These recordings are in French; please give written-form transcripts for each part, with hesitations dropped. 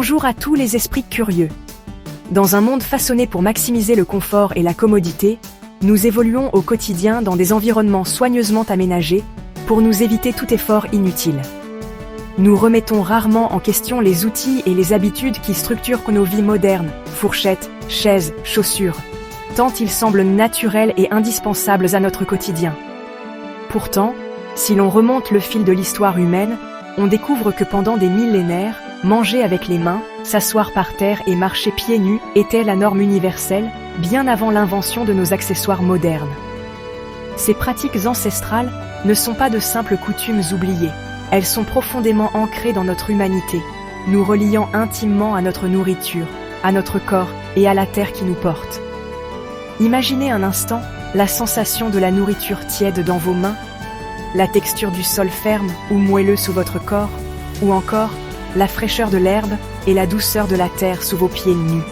Bonjour à tous les esprits curieux. Dans un monde façonné pour maximiser le confort et la commodité, nous évoluons au quotidien dans des environnements soigneusement aménagés pour nous éviter tout effort inutile. Nous remettons rarement en question les outils et les habitudes qui structurent nos vies modernes, fourchettes, chaises, chaussures, tant ils semblent naturels et indispensables à notre quotidien. Pourtant, si l'on remonte le fil de l'histoire humaine, on découvre que pendant des millénaires, manger avec les mains, s'asseoir par terre et marcher pieds nus était la norme universelle, bien avant l'invention de nos accessoires modernes. Ces pratiques ancestrales ne sont pas de simples coutumes oubliées. Elles sont profondément ancrées dans notre humanité, nous reliant intimement à notre nourriture, à notre corps et à la terre qui nous porte. Imaginez un instant la sensation de la nourriture tiède dans vos mains, la texture du sol ferme ou moelleux sous votre corps, ou encore la fraîcheur de l'herbe et la douceur de la terre sous vos pieds nus.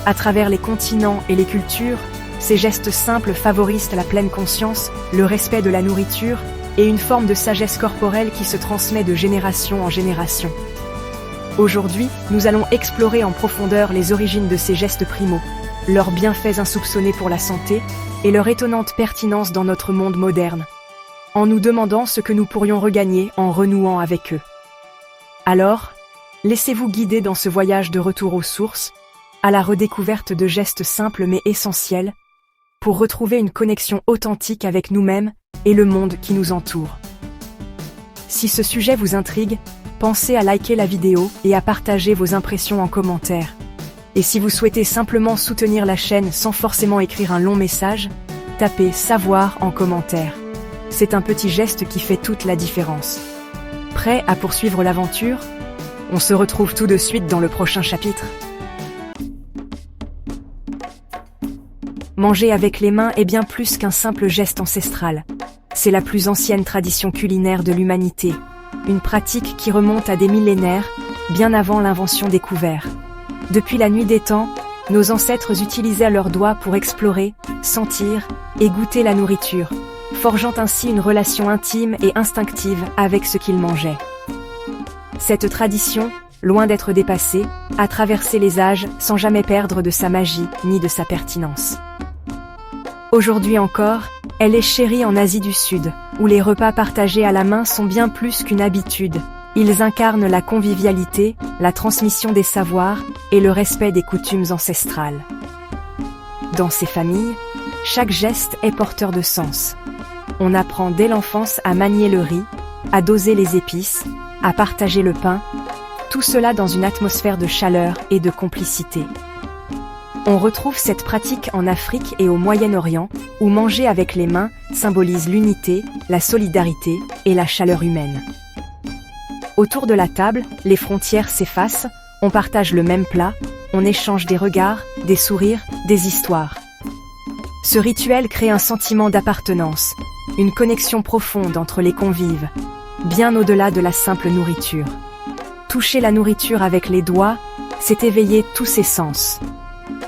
À travers les continents et les cultures, ces gestes simples favorisent la pleine conscience, le respect de la nourriture et une forme de sagesse corporelle qui se transmet de génération en génération. Aujourd'hui, nous allons explorer en profondeur les origines de ces gestes primaux, leurs bienfaits insoupçonnés pour la santé et leur étonnante pertinence dans notre monde moderne, en nous demandant ce que nous pourrions regagner en renouant avec eux. Alors, laissez-vous guider dans ce voyage de retour aux sources, à la redécouverte de gestes simples mais essentiels, pour retrouver une connexion authentique avec nous-mêmes et le monde qui nous entoure. Si ce sujet vous intrigue, pensez à liker la vidéo et à partager vos impressions en commentaire. Et si vous souhaitez simplement soutenir la chaîne sans forcément écrire un long message, tapez « Savoir » en commentaire. C'est un petit geste qui fait toute la différence. Prêt à poursuivre l'aventure? On se retrouve tout de suite dans le prochain chapitre. Manger avec les mains est bien plus qu'un simple geste ancestral. C'est la plus ancienne tradition culinaire de l'humanité, une pratique qui remonte à des millénaires, bien avant l'invention des couverts. Depuis la nuit des temps, nos ancêtres utilisaient leurs doigts pour explorer, sentir et goûter la nourriture, forgeant ainsi une relation intime et instinctive avec ce qu'ils mangeaient. Cette tradition, loin d'être dépassée, a traversé les âges sans jamais perdre de sa magie ni de sa pertinence. Aujourd'hui encore, elle est chérie en Asie du Sud, où les repas partagés à la main sont bien plus qu'une habitude. Ils incarnent la convivialité, la transmission des savoirs et le respect des coutumes ancestrales. Dans ces familles, chaque geste est porteur de sens. On apprend dès l'enfance à manier le riz, à doser les épices, à partager le pain, tout cela dans une atmosphère de chaleur et de complicité. On retrouve cette pratique en Afrique et au Moyen-Orient, où manger avec les mains symbolise l'unité, la solidarité et la chaleur humaine. Autour de la table, les frontières s'effacent, on partage le même plat, on échange des regards, des sourires, des histoires. Ce rituel crée un sentiment d'appartenance, une connexion profonde entre les convives, bien au-delà de la simple nourriture. Toucher la nourriture avec les doigts, c'est éveiller tous ses sens.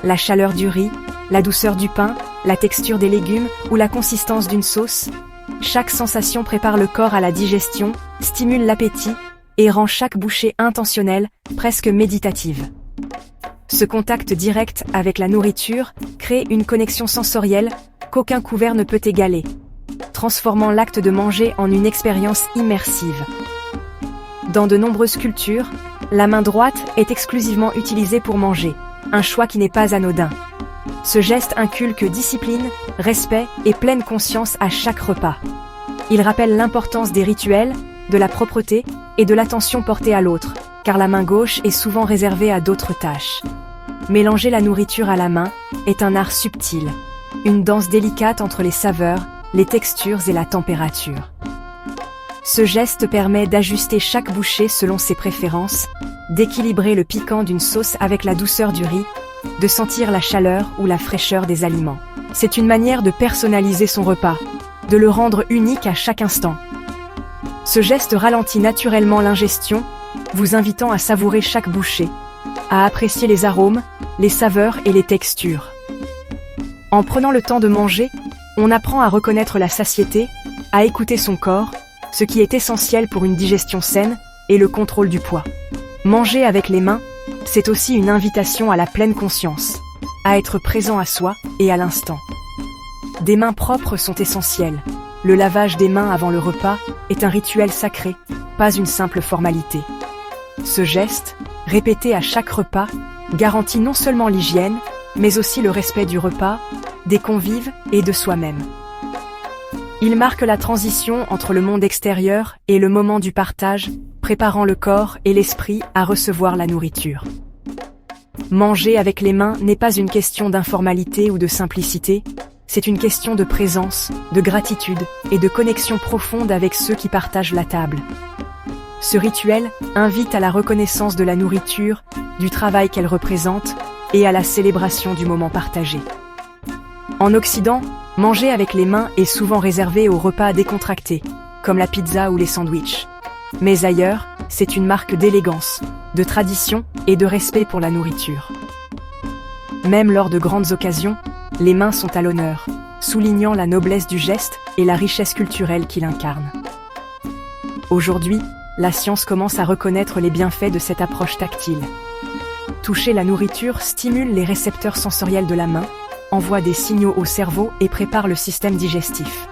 La chaleur du riz, la douceur du pain, la texture des légumes ou la consistance d'une sauce, chaque sensation prépare le corps à la digestion, stimule l'appétit et rend chaque bouchée intentionnelle, presque méditative. Ce contact direct avec la nourriture crée une connexion sensorielle qu'aucun couvert ne peut égaler, transformant l'acte de manger en une expérience immersive. Dans de nombreuses cultures, la main droite est exclusivement utilisée pour manger, un choix qui n'est pas anodin. Ce geste inculque discipline, respect et pleine conscience à chaque repas. Il rappelle l'importance des rituels, de la propreté et de l'attention portée à l'autre, car la main gauche est souvent réservée à d'autres tâches. Mélanger la nourriture à la main est un art subtil, une danse délicate entre les saveurs, les textures et la température. Ce geste permet d'ajuster chaque bouchée selon ses préférences, d'équilibrer le piquant d'une sauce avec la douceur du riz, de sentir la chaleur ou la fraîcheur des aliments. C'est une manière de personnaliser son repas, de le rendre unique à chaque instant. Ce geste ralentit naturellement l'ingestion, vous invitant à savourer chaque bouchée, à apprécier les arômes, les saveurs et les textures. En prenant le temps de manger, on apprend à reconnaître la satiété, à écouter son corps, ce qui est essentiel pour une digestion saine et le contrôle du poids. Manger avec les mains c'est aussi une invitation à la pleine conscience, à être présent à soi et à l'instant. Des mains propres sont essentielles. Le lavage des mains avant le repas est un rituel sacré, pas une simple formalité. Ce geste, répété à chaque repas, garantit non seulement l'hygiène, mais aussi le respect du repas, des convives et de soi-même. Il marque la transition entre le monde extérieur et le moment du partage, préparant le corps et l'esprit à recevoir la nourriture. Manger avec les mains n'est pas une question d'informalité ou de simplicité, c'est une question de présence, de gratitude et de connexion profonde avec ceux qui partagent la table. Ce rituel invite à la reconnaissance de la nourriture, du travail qu'elle représente et à la célébration du moment partagé. En Occident, manger avec les mains est souvent réservé aux repas décontractés, comme la pizza ou les sandwichs. Mais ailleurs, c'est une marque d'élégance, de tradition et de respect pour la nourriture. Même lors de grandes occasions, les mains sont à l'honneur, soulignant la noblesse du geste et la richesse culturelle qu'il incarne. Aujourd'hui, la science commence à reconnaître les bienfaits de cette approche tactile. Toucher la nourriture stimule les récepteurs sensoriels de la main, envoie des signaux au cerveau et prépare le système digestif.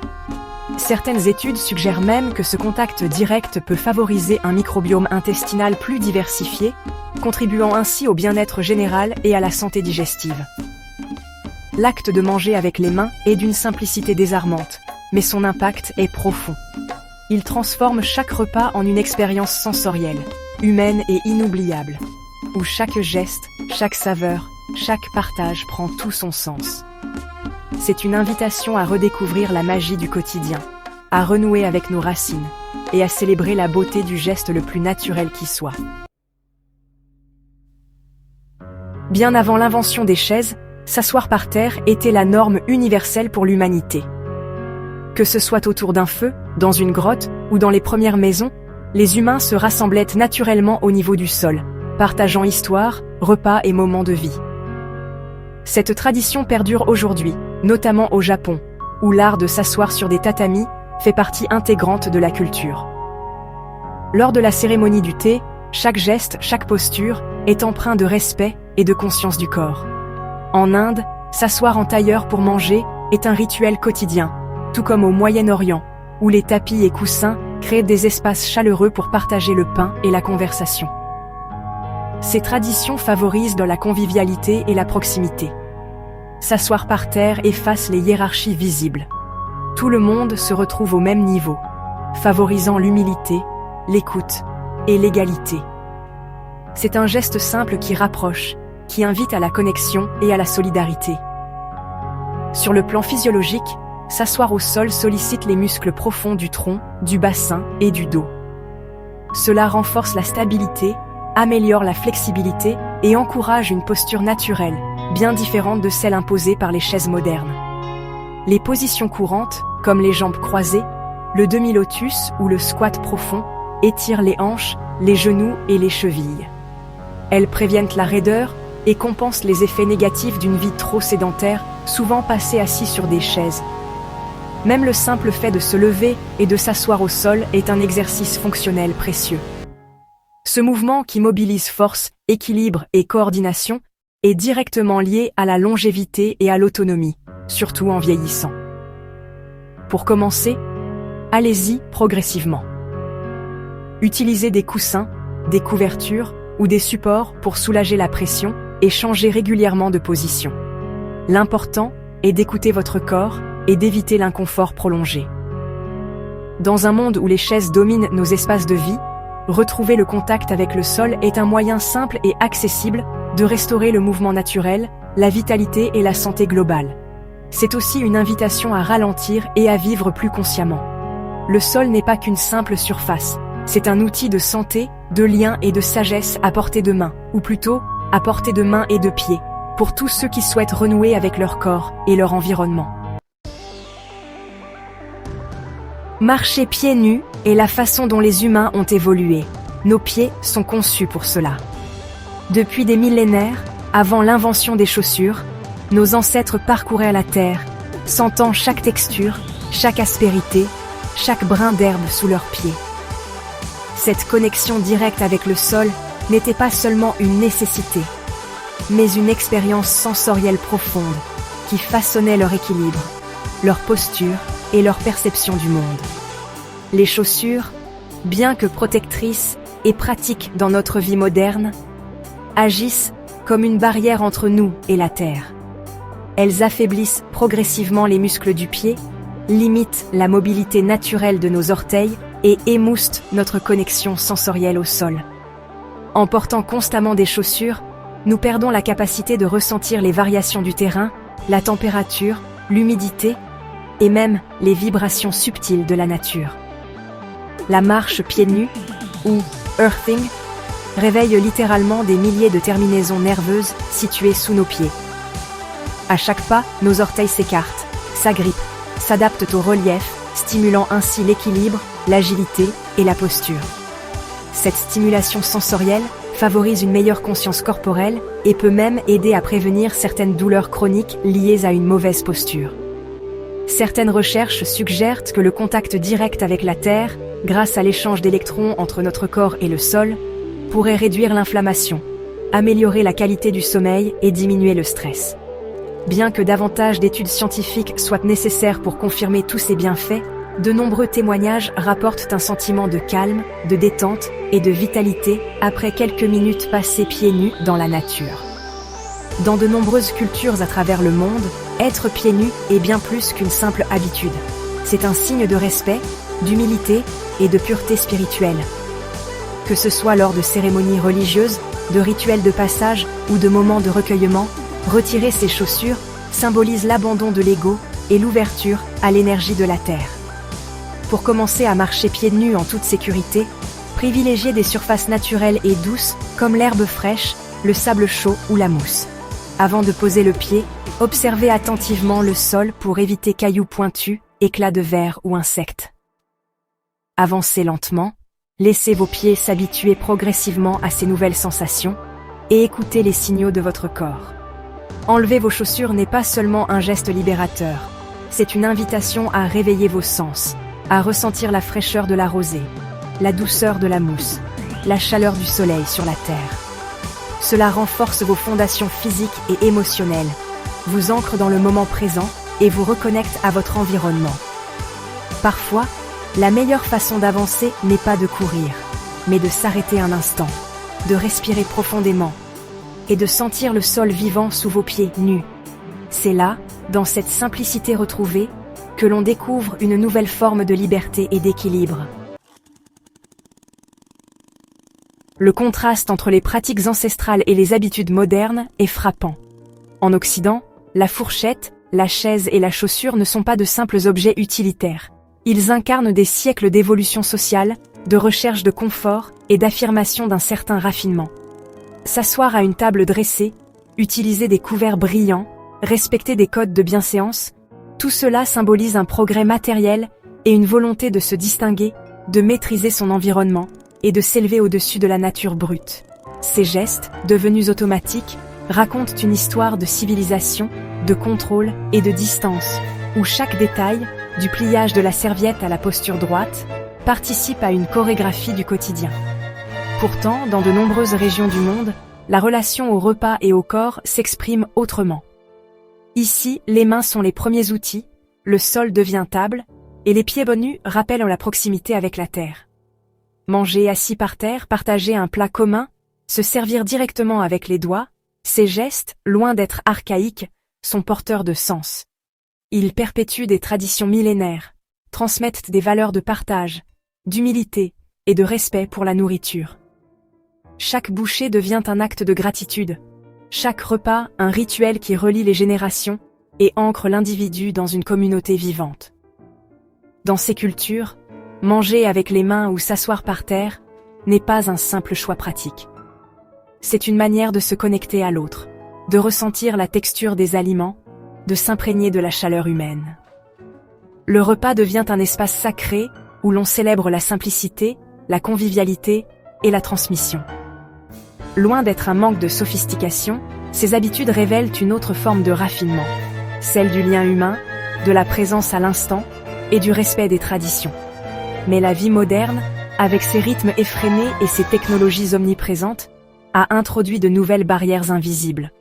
Certaines études suggèrent même que ce contact direct peut favoriser un microbiome intestinal plus diversifié, contribuant ainsi au bien-être général et à la santé digestive. L'acte de manger avec les mains est d'une simplicité désarmante, mais son impact est profond. Il transforme chaque repas en une expérience sensorielle, humaine et inoubliable, où chaque geste, chaque saveur, chaque partage prend tout son sens. C'est une invitation à redécouvrir la magie du quotidien, à renouer avec nos racines et à célébrer la beauté du geste le plus naturel qui soit. Bien avant l'invention des chaises, s'asseoir par terre était la norme universelle pour l'humanité. Que ce soit autour d'un feu, dans une grotte ou dans les premières maisons, les humains se rassemblaient naturellement au niveau du sol, partageant histoire, repas et moments de vie. Cette tradition perdure aujourd'hui, notamment au Japon, où l'art de s'asseoir sur des tatamis fait partie intégrante de la culture. Lors de la cérémonie du thé, chaque geste, chaque posture est empreint de respect et de conscience du corps. En Inde, s'asseoir en tailleur pour manger est un rituel quotidien, tout comme au Moyen-Orient, où les tapis et coussins créent des espaces chaleureux pour partager le pain et la conversation. Ces traditions favorisent dans la convivialité et la proximité. S'asseoir par terre efface les hiérarchies visibles. Tout le monde se retrouve au même niveau, favorisant l'humilité, l'écoute et l'égalité. C'est un geste simple qui rapproche, qui invite à la connexion et à la solidarité. Sur le plan physiologique, s'asseoir au sol sollicite les muscles profonds du tronc, du bassin et du dos. Cela renforce la stabilité, améliore la flexibilité et encourage une posture naturelle, bien différente de celle imposée par les chaises modernes. Les positions courantes, comme les jambes croisées, le demi-lotus ou le squat profond, étirent les hanches, les genoux et les chevilles. Elles préviennent la raideur et compensent les effets négatifs d'une vie trop sédentaire, souvent passée assis sur des chaises. Même le simple fait de se lever et de s'asseoir au sol est un exercice fonctionnel précieux. Ce mouvement qui mobilise force, équilibre et coordination est directement lié à la longévité et à l'autonomie, surtout en vieillissant. Pour commencer, allez-y progressivement. Utilisez des coussins, des couvertures ou des supports pour soulager la pression et changez régulièrement de position. L'important est d'écouter votre corps et d'éviter l'inconfort prolongé. Dans un monde où les chaises dominent nos espaces de vie, retrouver le contact avec le sol est un moyen simple et accessible de restaurer le mouvement naturel, la vitalité et la santé globale. C'est aussi une invitation à ralentir et à vivre plus consciemment. Le sol n'est pas qu'une simple surface, c'est un outil de santé, de lien et de sagesse à portée de main, ou plutôt, à portée de main et de pied, pour tous ceux qui souhaitent renouer avec leur corps et leur environnement. Marcher pieds nus est la façon dont les humains ont évolué. Nos pieds sont conçus pour cela. Depuis des millénaires, avant l'invention des chaussures, nos ancêtres parcouraient la terre, sentant chaque texture, chaque aspérité, chaque brin d'herbe sous leurs pieds. Cette connexion directe avec le sol n'était pas seulement une nécessité, mais une expérience sensorielle profonde qui façonnait leur équilibre, leur posture et leur perception du monde. Les chaussures, bien que protectrices et pratiques dans notre vie moderne, agissent comme une barrière entre nous et la terre. Elles affaiblissent progressivement les muscles du pied, limitent la mobilité naturelle de nos orteils et émoussent notre connexion sensorielle au sol. En portant constamment des chaussures, nous perdons la capacité de ressentir les variations du terrain, la température, l'humidité et même les vibrations subtiles de la nature. La marche pieds nus, ou earthing, réveille littéralement des milliers de terminaisons nerveuses situées sous nos pieds. À chaque pas, nos orteils s'écartent, s'agrippent, s'adaptent au relief, stimulant ainsi l'équilibre, l'agilité et la posture. Cette stimulation sensorielle favorise une meilleure conscience corporelle et peut même aider à prévenir certaines douleurs chroniques liées à une mauvaise posture. Certaines recherches suggèrent que le contact direct avec la terre, grâce à l'échange d'électrons entre notre corps et le sol, pourrait réduire l'inflammation, améliorer la qualité du sommeil et diminuer le stress. Bien que davantage d'études scientifiques soient nécessaires pour confirmer tous ces bienfaits, de nombreux témoignages rapportent un sentiment de calme, de détente et de vitalité après quelques minutes passées pieds nus dans la nature. Dans de nombreuses cultures à travers le monde, être pieds nus est bien plus qu'une simple habitude. C'est un signe de respect, d'humilité et de pureté spirituelle. Que ce soit lors de cérémonies religieuses, de rituels de passage ou de moments de recueillement, retirer ses chaussures symbolise l'abandon de l'ego et l'ouverture à l'énergie de la terre. Pour commencer à marcher pieds nus en toute sécurité, privilégiez des surfaces naturelles et douces comme l'herbe fraîche, le sable chaud ou la mousse. Avant de poser le pied, observez attentivement le sol pour éviter cailloux pointus, éclats de verre ou insectes. Avancez lentement, laissez vos pieds s'habituer progressivement à ces nouvelles sensations et écoutez les signaux de votre corps. Enlever vos chaussures n'est pas seulement un geste libérateur, c'est une invitation à réveiller vos sens, à ressentir la fraîcheur de la rosée, la douceur de la mousse, la chaleur du soleil sur la terre. Cela renforce vos fondations physiques et émotionnelles, vous ancre dans le moment présent et vous reconnecte à votre environnement. Parfois, la meilleure façon d'avancer n'est pas de courir, mais de s'arrêter un instant, de respirer profondément et de sentir le sol vivant sous vos pieds nus. C'est là, dans cette simplicité retrouvée, que l'on découvre une nouvelle forme de liberté et d'équilibre. Le contraste entre les pratiques ancestrales et les habitudes modernes est frappant. En Occident, la fourchette, la chaise et la chaussure ne sont pas de simples objets utilitaires. Ils incarnent des siècles d'évolution sociale, de recherche de confort et d'affirmation d'un certain raffinement. S'asseoir à une table dressée, utiliser des couverts brillants, respecter des codes de bienséance, tout cela symbolise un progrès matériel et une volonté de se distinguer, de maîtriser son environnement et de s'élever au-dessus de la nature brute. Ces gestes, devenus automatiques, racontent une histoire de civilisation, de contrôle et de distance, où chaque détail, du pliage de la serviette à la posture droite, participe à une chorégraphie du quotidien. Pourtant, dans de nombreuses régions du monde, la relation au repas et au corps s'exprime autrement. Ici, les mains sont les premiers outils, le sol devient table, et les pieds nus rappellent la proximité avec la terre. Manger assis par terre, partager un plat commun, se servir directement avec les doigts, ces gestes, loin d'être archaïques, sont porteurs de sens. Ils perpétuent des traditions millénaires, transmettent des valeurs de partage, d'humilité et de respect pour la nourriture. Chaque bouchée devient un acte de gratitude, chaque repas un rituel qui relie les générations et ancre l'individu dans une communauté vivante. Dans ces cultures, manger avec les mains ou s'asseoir par terre n'est pas un simple choix pratique. C'est une manière de se connecter à l'autre, de ressentir la texture des aliments, de s'imprégner de la chaleur humaine. Le repas devient un espace sacré où l'on célèbre la simplicité, la convivialité et la transmission. Loin d'être un manque de sophistication, ces habitudes révèlent une autre forme de raffinement, celle du lien humain, de la présence à l'instant et du respect des traditions. Mais la vie moderne, avec ses rythmes effrénés et ses technologies omniprésentes, a introduit de nouvelles barrières invisibles.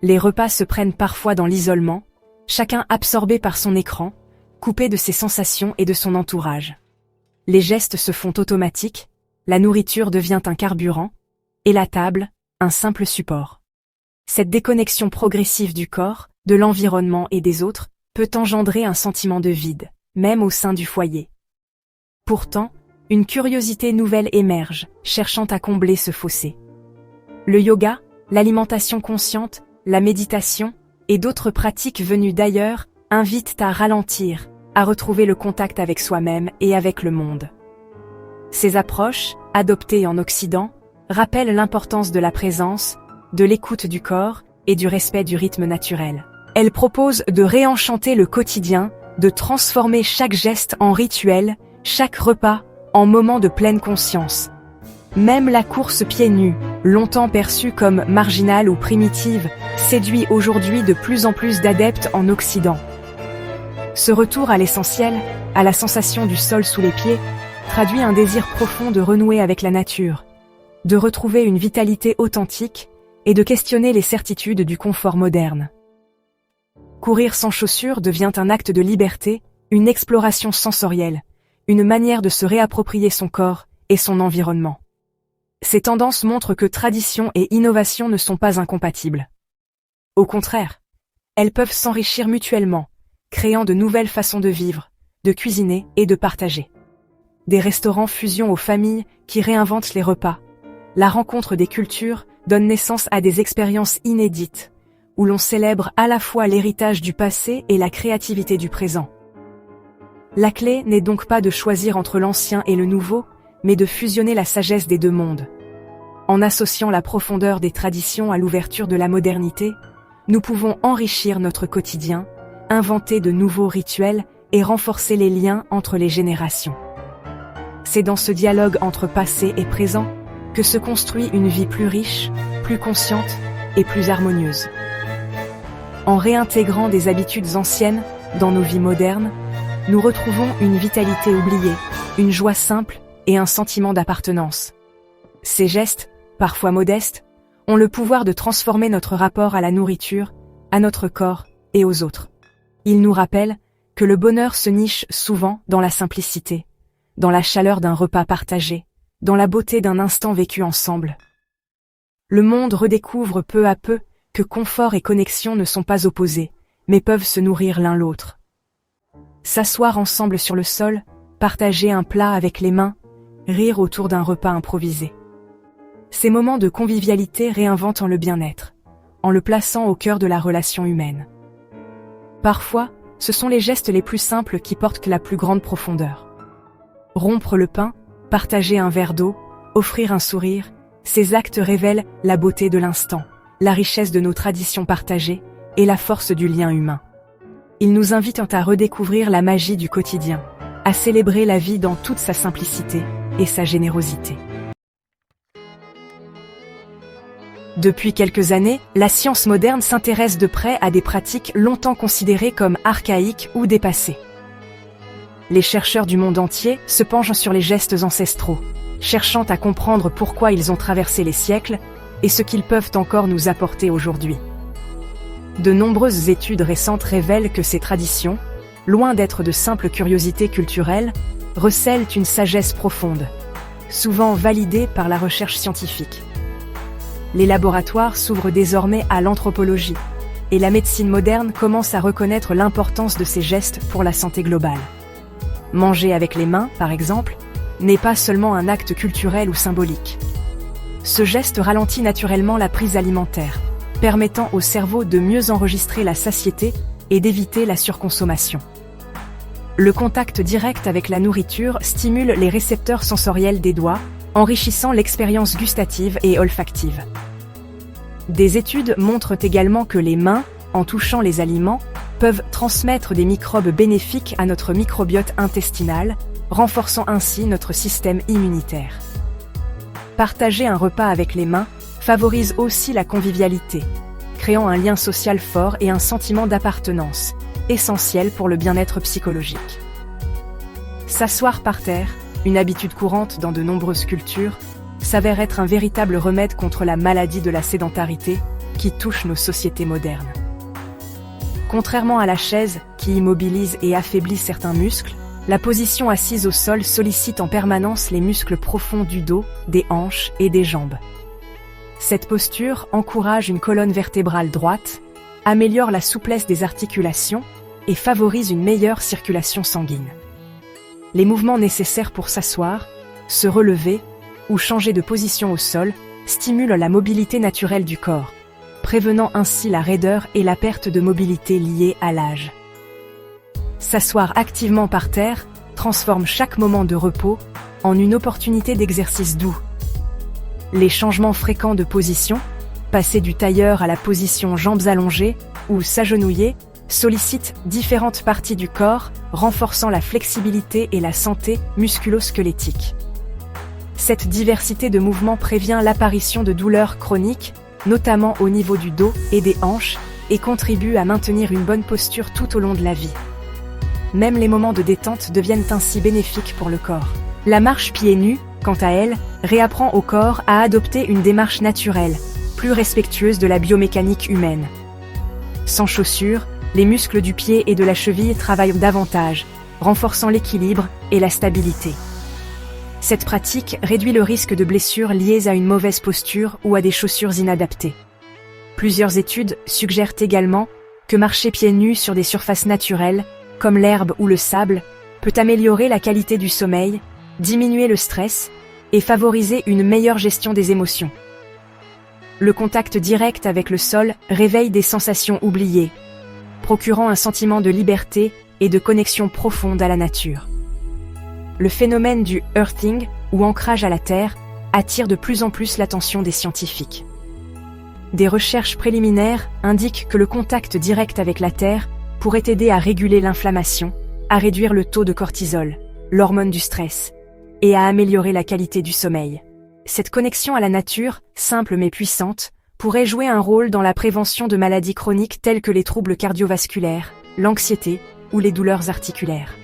Les repas se prennent parfois dans l'isolement, chacun absorbé par son écran, coupé de ses sensations et de son entourage. Les gestes se font automatiques, la nourriture devient un carburant, et la table, un simple support. Cette déconnexion progressive du corps, de l'environnement et des autres, peut engendrer un sentiment de vide, même au sein du foyer. Pourtant, une curiosité nouvelle émerge, cherchant à combler ce fossé. Le yoga, l'alimentation consciente, la méditation, et d'autres pratiques venues d'ailleurs, invitent à ralentir, à retrouver le contact avec soi-même et avec le monde. Ces approches, adoptées en Occident, rappellent l'importance de la présence, de l'écoute du corps et du respect du rythme naturel. Elles proposent de réenchanter le quotidien, de transformer chaque geste en rituel, chaque repas en moment de pleine conscience. Même la course pieds nus, longtemps perçue comme marginale ou primitive, séduit aujourd'hui de plus en plus d'adeptes en Occident. Ce retour à l'essentiel, à la sensation du sol sous les pieds, traduit un désir profond de renouer avec la nature, de retrouver une vitalité authentique et de questionner les certitudes du confort moderne. Courir sans chaussures devient un acte de liberté, une exploration sensorielle, une manière de se réapproprier son corps et son environnement. Ces tendances montrent que tradition et innovation ne sont pas incompatibles. Au contraire, elles peuvent s'enrichir mutuellement, créant de nouvelles façons de vivre, de cuisiner et de partager. Des restaurants fusion aux familles qui réinventent les repas. La rencontre des cultures donne naissance à des expériences inédites, où l'on célèbre à la fois l'héritage du passé et la créativité du présent. La clé n'est donc pas de choisir entre l'ancien et le nouveau, mais de fusionner la sagesse des deux mondes. En associant la profondeur des traditions à l'ouverture de la modernité, nous pouvons enrichir notre quotidien, inventer de nouveaux rituels et renforcer les liens entre les générations. C'est dans ce dialogue entre passé et présent que se construit une vie plus riche, plus consciente et plus harmonieuse. En réintégrant des habitudes anciennes dans nos vies modernes, nous retrouvons une vitalité oubliée, une joie simple et un sentiment d'appartenance. Ces gestes, parfois modestes, ont le pouvoir de transformer notre rapport à la nourriture, à notre corps et aux autres. Ils nous rappellent que le bonheur se niche souvent dans la simplicité, dans la chaleur d'un repas partagé, dans la beauté d'un instant vécu ensemble. Le monde redécouvre peu à peu que confort et connexion ne sont pas opposés, mais peuvent se nourrir l'un l'autre. S'asseoir ensemble sur le sol, partager un plat avec les mains, rire autour d'un repas improvisé. Ces moments de convivialité réinventent le bien-être, en le plaçant au cœur de la relation humaine. Parfois, ce sont les gestes les plus simples qui portent la plus grande profondeur. Rompre le pain, partager un verre d'eau, offrir un sourire, ces actes révèlent la beauté de l'instant, la richesse de nos traditions partagées et la force du lien humain. Ils nous invitent à redécouvrir la magie du quotidien, à célébrer la vie dans toute sa simplicité et sa générosité. Depuis quelques années, la science moderne s'intéresse de près à des pratiques longtemps considérées comme archaïques ou dépassées. Les chercheurs du monde entier se penchent sur les gestes ancestraux, cherchant à comprendre pourquoi ils ont traversé les siècles et ce qu'ils peuvent encore nous apporter aujourd'hui. De nombreuses études récentes révèlent que ces traditions, loin d'être de simples curiosités culturelles, recèlent une sagesse profonde, souvent validée par la recherche scientifique. Les laboratoires s'ouvrent désormais à l'anthropologie, et la médecine moderne commence à reconnaître l'importance de ces gestes pour la santé globale. Manger avec les mains, par exemple, n'est pas seulement un acte culturel ou symbolique. Ce geste ralentit naturellement la prise alimentaire, permettant au cerveau de mieux enregistrer la satiété et d'éviter la surconsommation. Le contact direct avec la nourriture stimule les récepteurs sensoriels des doigts, enrichissant l'expérience gustative et olfactive. Des études montrent également que les mains, en touchant les aliments, peuvent transmettre des microbes bénéfiques à notre microbiote intestinal, renforçant ainsi notre système immunitaire. Partager un repas avec les mains favorise aussi la convivialité, créant un lien social fort et un sentiment d'appartenance, essentiel pour le bien-être psychologique. S'asseoir par terre, une habitude courante dans de nombreuses cultures, s'avère être un véritable remède contre la maladie de la sédentarité qui touche nos sociétés modernes. Contrairement à la chaise, qui immobilise et affaiblit certains muscles, la position assise au sol sollicite en permanence les muscles profonds du dos, des hanches et des jambes. Cette posture encourage une colonne vertébrale droite, améliore la souplesse des articulations et favorise une meilleure circulation sanguine. Les mouvements nécessaires pour s'asseoir, se relever ou changer de position au sol stimulent la mobilité naturelle du corps, prévenant ainsi la raideur et la perte de mobilité liée à l'âge. S'asseoir activement par terre transforme chaque moment de repos en une opportunité d'exercice doux. Les changements fréquents de position, passer du tailleur à la position jambes allongées ou s'agenouiller, sollicitent différentes parties du corps, renforçant la flexibilité et la santé musculo-squelettique. Cette diversité de mouvements prévient l'apparition de douleurs chroniques, notamment au niveau du dos et des hanches, et contribue à maintenir une bonne posture tout au long de la vie. Même les moments de détente deviennent ainsi bénéfiques pour le corps. La marche pieds nus, quant à elle, réapprend au corps à adopter une démarche naturelle, plus respectueuse de la biomécanique humaine. Sans chaussures, les muscles du pied et de la cheville travaillent davantage, renforçant l'équilibre et la stabilité. Cette pratique réduit le risque de blessures liées à une mauvaise posture ou à des chaussures inadaptées. Plusieurs études suggèrent également que marcher pieds nus sur des surfaces naturelles, comme l'herbe ou le sable, peut améliorer la qualité du sommeil, diminuer le stress et favoriser une meilleure gestion des émotions. Le contact direct avec le sol réveille des sensations oubliées, procurant un sentiment de liberté et de connexion profonde à la nature. Le phénomène du earthing, ou ancrage à la terre, attire de plus en plus l'attention des scientifiques. Des recherches préliminaires indiquent que le contact direct avec la terre pourrait aider à réguler l'inflammation, à réduire le taux de cortisol, l'hormone du stress, et à améliorer la qualité du sommeil. Cette connexion à la nature, simple mais puissante, pourrait jouer un rôle dans la prévention de maladies chroniques telles que les troubles cardiovasculaires, l'anxiété ou les douleurs articulaires.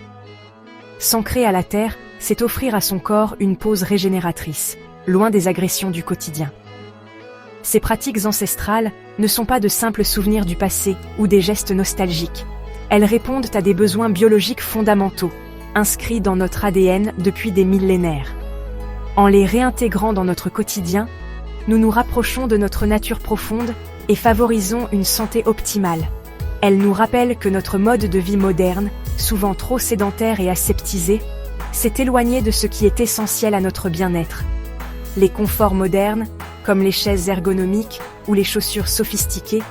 S'ancrer à la terre, c'est offrir à son corps une pause régénératrice, loin des agressions du quotidien. Ces pratiques ancestrales ne sont pas de simples souvenirs du passé ou des gestes nostalgiques. Elles répondent à des besoins biologiques fondamentaux, inscrits dans notre ADN depuis des millénaires. En les réintégrant dans notre quotidien, nous nous rapprochons de notre nature profonde et favorisons une santé optimale. Elles nous rappellent que notre mode de vie moderne, souvent trop sédentaire et aseptisé, s'est éloigné de ce qui est essentiel à notre bien-être. Les conforts modernes, comme les chaises ergonomiques ou les chaussures sophistiquées,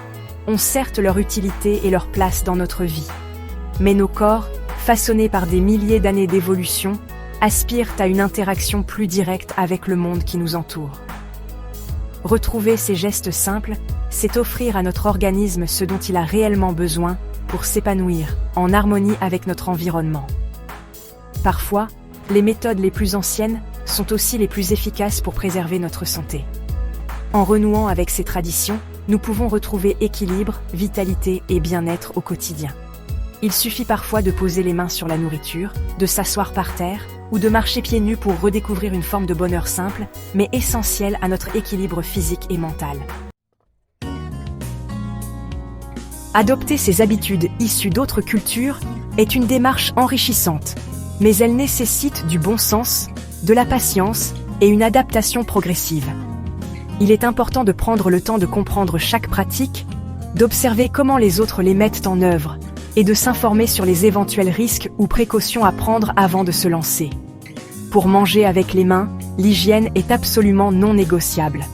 ont certes leur utilité et leur place dans notre vie. Mais nos corps, façonnés par des milliers d'années d'évolution, aspirent à une interaction plus directe avec le monde qui nous entoure. Retrouver ces gestes simples, c'est offrir à notre organisme ce dont il a réellement besoin pour s'épanouir, en harmonie avec notre environnement. Parfois, les méthodes les plus anciennes sont aussi les plus efficaces pour préserver notre santé. En renouant avec ces traditions, nous pouvons retrouver équilibre, vitalité et bien-être au quotidien. Il suffit parfois de poser les mains sur la nourriture, de s'asseoir par terre, ou de marcher pieds nus pour redécouvrir une forme de bonheur simple, mais essentielle à notre équilibre physique et mental. Adopter ces habitudes issues d'autres cultures est une démarche enrichissante, mais elle nécessite du bon sens, de la patience et une adaptation progressive. Il est important de prendre le temps de comprendre chaque pratique, d'observer comment les autres les mettent en œuvre, et de s'informer sur les éventuels risques ou précautions à prendre avant de se lancer. Pour manger avec les mains, l'hygiène est absolument non négociable.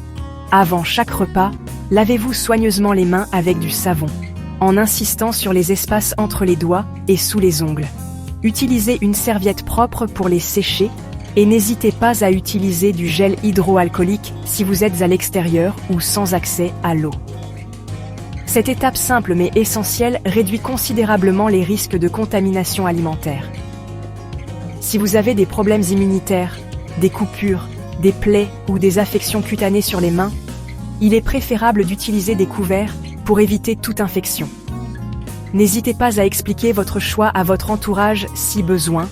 Avant chaque repas, lavez-vous soigneusement les mains avec du savon, en insistant sur les espaces entre les doigts et sous les ongles. Utilisez une serviette propre pour les sécher, et n'hésitez pas à utiliser du gel hydroalcoolique si vous êtes à l'extérieur ou sans accès à l'eau. Cette étape simple mais essentielle réduit considérablement les risques de contamination alimentaire. Si vous avez des problèmes immunitaires, des coupures, des plaies ou des affections cutanées sur les mains, il est préférable d'utiliser des couverts pour éviter toute infection. N'hésitez pas à expliquer votre choix à votre entourage si besoin,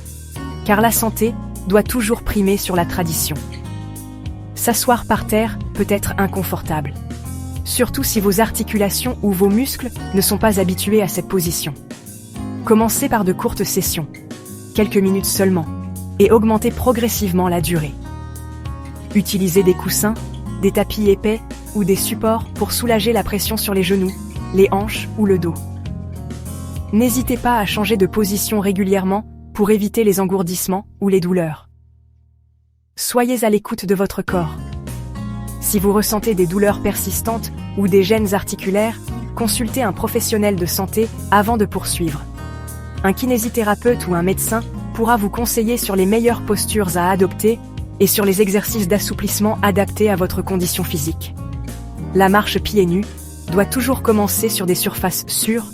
car la santé doit toujours primer sur la tradition. s'asseoir par terre peut être inconfortable. Surtout si vos articulations ou vos muscles ne sont pas habitués à cette position. Commencez par de courtes sessions, quelques minutes seulement, et augmentez progressivement la durée. Utilisez des coussins, des tapis épais ou des supports pour soulager la pression sur les genoux, les hanches ou le dos. N'hésitez pas à changer de position régulièrement pour éviter les engourdissements ou les douleurs. Soyez à l'écoute de votre corps. Si vous ressentez des douleurs persistantes ou des gênes articulaires, consultez un professionnel de santé avant de poursuivre. Un kinésithérapeute ou un médecin pourra vous conseiller sur les meilleures postures à adopter et sur les exercices d'assouplissement adaptés à votre condition physique. La marche pieds nus doit toujours commencer sur des surfaces sûres,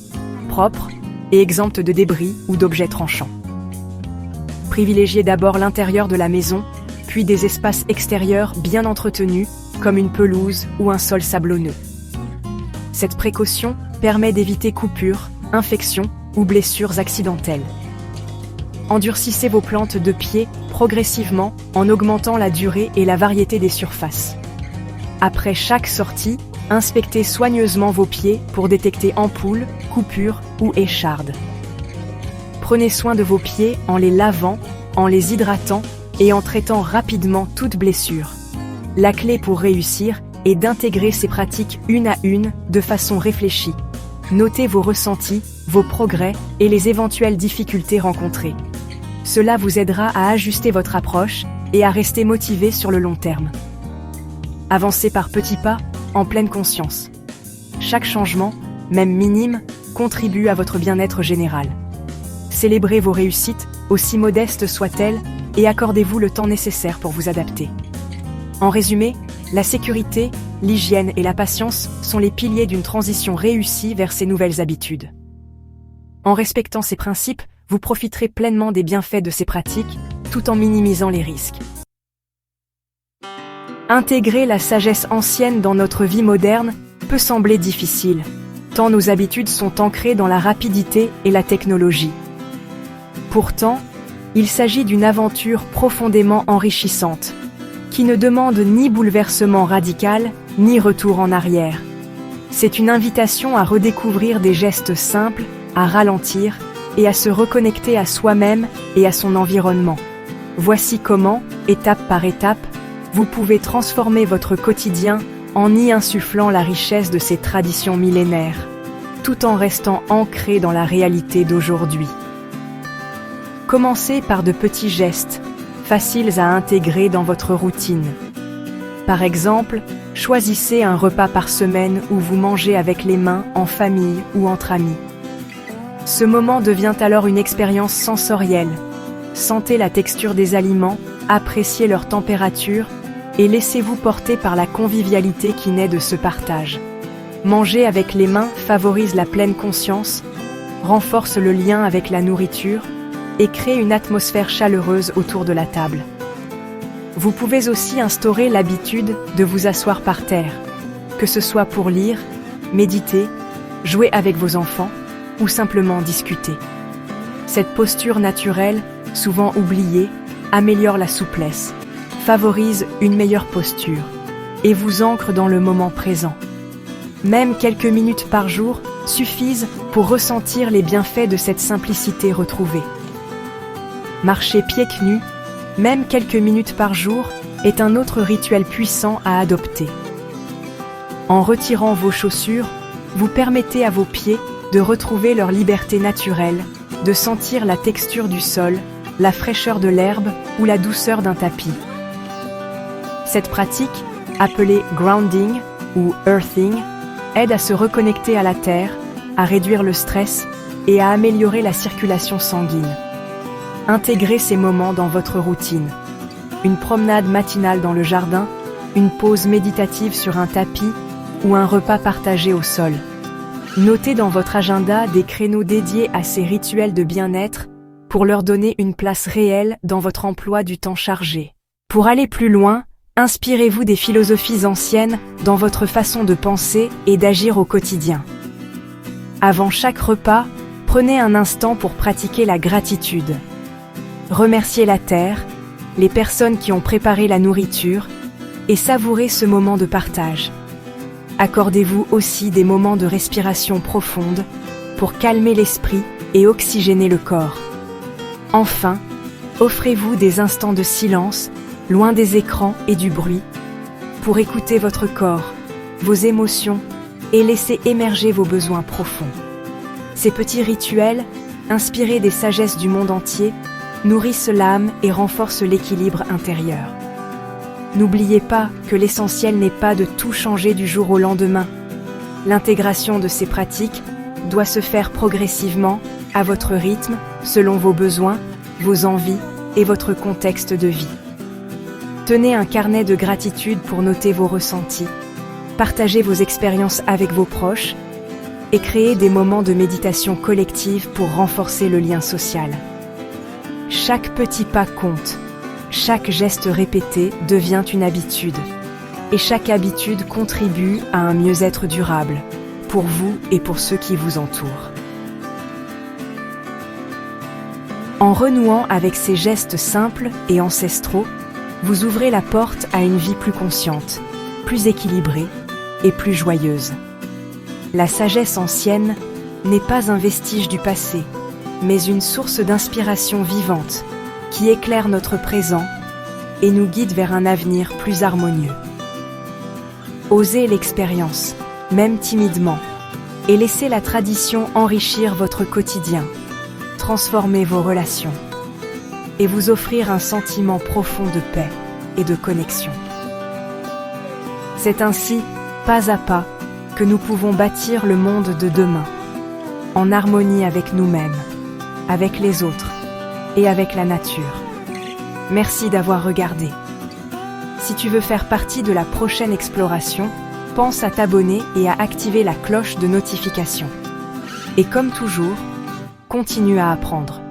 propres et exemptes de débris ou d'objets tranchants. Privilégiez d'abord l'intérieur de la maison, puis des espaces extérieurs bien entretenus, comme une pelouse ou un sol sablonneux. Cette précaution permet d'éviter coupures, infections ou blessures accidentelles. Endurcissez vos plantes de pied progressivement en augmentant la durée et la variété des surfaces. Après chaque sortie, inspectez soigneusement vos pieds pour détecter ampoules, coupures ou échardes. Prenez soin de vos pieds en les lavant, en les hydratant et en traitant rapidement toute blessure. La clé pour réussir est d'intégrer ces pratiques une à une de façon réfléchie. Notez vos ressentis, vos progrès et les éventuelles difficultés rencontrées. Cela vous aidera à ajuster votre approche et à rester motivé sur le long terme. Avancez par petits pas, en pleine conscience. Chaque changement, même minime, contribue à votre bien-être général. Célébrez vos réussites, aussi modestes soient-elles, et accordez-vous le temps nécessaire pour vous adapter. En résumé, la sécurité, l'hygiène et la patience sont les piliers d'une transition réussie vers ces nouvelles habitudes. En respectant ces principes, vous profiterez pleinement des bienfaits de ces pratiques, tout en minimisant les risques. Intégrer la sagesse ancienne dans notre vie moderne peut sembler difficile, tant nos habitudes sont ancrées dans la rapidité et la technologie. Pourtant, il s'agit d'une aventure profondément enrichissante, qui ne demande ni bouleversement radical, ni retour en arrière. C'est une invitation à redécouvrir des gestes simples, à ralentir et à se reconnecter à soi-même et à son environnement. Voici comment, étape par étape, vous pouvez transformer votre quotidien en y insufflant la richesse de ces traditions millénaires, tout en restant ancré dans la réalité d'aujourd'hui. Commencez par de petits gestes, faciles à intégrer dans votre routine. Par exemple, choisissez un repas par semaine où vous mangez avec les mains, en famille ou entre amis. Ce moment devient alors une expérience sensorielle. Sentez la texture des aliments, appréciez leur température et laissez-vous porter par la convivialité qui naît de ce partage. Manger avec les mains favorise la pleine conscience, renforce le lien avec la nourriture et crée une atmosphère chaleureuse autour de la table. Vous pouvez aussi instaurer l'habitude de vous asseoir par terre, que ce soit pour lire, méditer, jouer avec vos enfants ou simplement discuter. Cette posture naturelle, souvent oubliée, améliore la souplesse, favorise une meilleure posture et vous ancre dans le moment présent. Même quelques minutes par jour suffisent pour ressentir les bienfaits de cette simplicité retrouvée. Marcher pieds nus, même quelques minutes par jour, est un autre rituel puissant à adopter. En retirant vos chaussures, vous permettez à vos pieds de retrouver leur liberté naturelle, de sentir la texture du sol, la fraîcheur de l'herbe ou la douceur d'un tapis. Cette pratique, appelée grounding ou earthing, aide à se reconnecter à la terre, à réduire le stress et à améliorer la circulation sanguine. Intégrez ces moments dans votre routine. Une promenade matinale dans le jardin, une pause méditative sur un tapis ou un repas partagé au sol. Notez dans votre agenda des créneaux dédiés à ces rituels de bien-être pour leur donner une place réelle dans votre emploi du temps chargé. Pour aller plus loin, inspirez-vous des philosophies anciennes dans votre façon de penser et d'agir au quotidien. Avant chaque repas, prenez un instant pour pratiquer la gratitude. Remerciez la terre, les personnes qui ont préparé la nourriture et savourez ce moment de partage. Accordez-vous aussi des moments de respiration profonde pour calmer l'esprit et oxygéner le corps. Enfin, offrez-vous des instants de silence, loin des écrans et du bruit, pour écouter votre corps, vos émotions et laisser émerger vos besoins profonds. Ces petits rituels, inspirés des sagesses du monde entier, nourrissent l'âme et renforcent l'équilibre intérieur. N'oubliez pas que l'essentiel n'est pas de tout changer du jour au lendemain. L'intégration de ces pratiques doit se faire progressivement, à votre rythme, selon vos besoins, vos envies et votre contexte de vie. Tenez un carnet de gratitude pour noter vos ressentis, partagez vos expériences avec vos proches et créez des moments de méditation collective pour renforcer le lien social. Chaque petit pas compte, chaque geste répété devient une habitude, et chaque habitude contribue à un mieux-être durable, pour vous et pour ceux qui vous entourent. En renouant avec ces gestes simples et ancestraux, vous ouvrez la porte à une vie plus consciente, plus équilibrée et plus joyeuse. La sagesse ancienne n'est pas un vestige du passé, mais une source d'inspiration vivante qui éclaire notre présent et nous guide vers un avenir plus harmonieux. Osez l'expérience, même timidement, et laissez la tradition enrichir votre quotidien, transformer vos relations et vous offrir un sentiment profond de paix et de connexion. C'est ainsi, pas à pas, que nous pouvons bâtir le monde de demain, en harmonie avec nous-mêmes, avec les autres et avec la nature. Merci d'avoir regardé. Si tu veux faire partie de la prochaine exploration, pense à t'abonner et à activer la cloche de notification. Et comme toujours, continue à apprendre.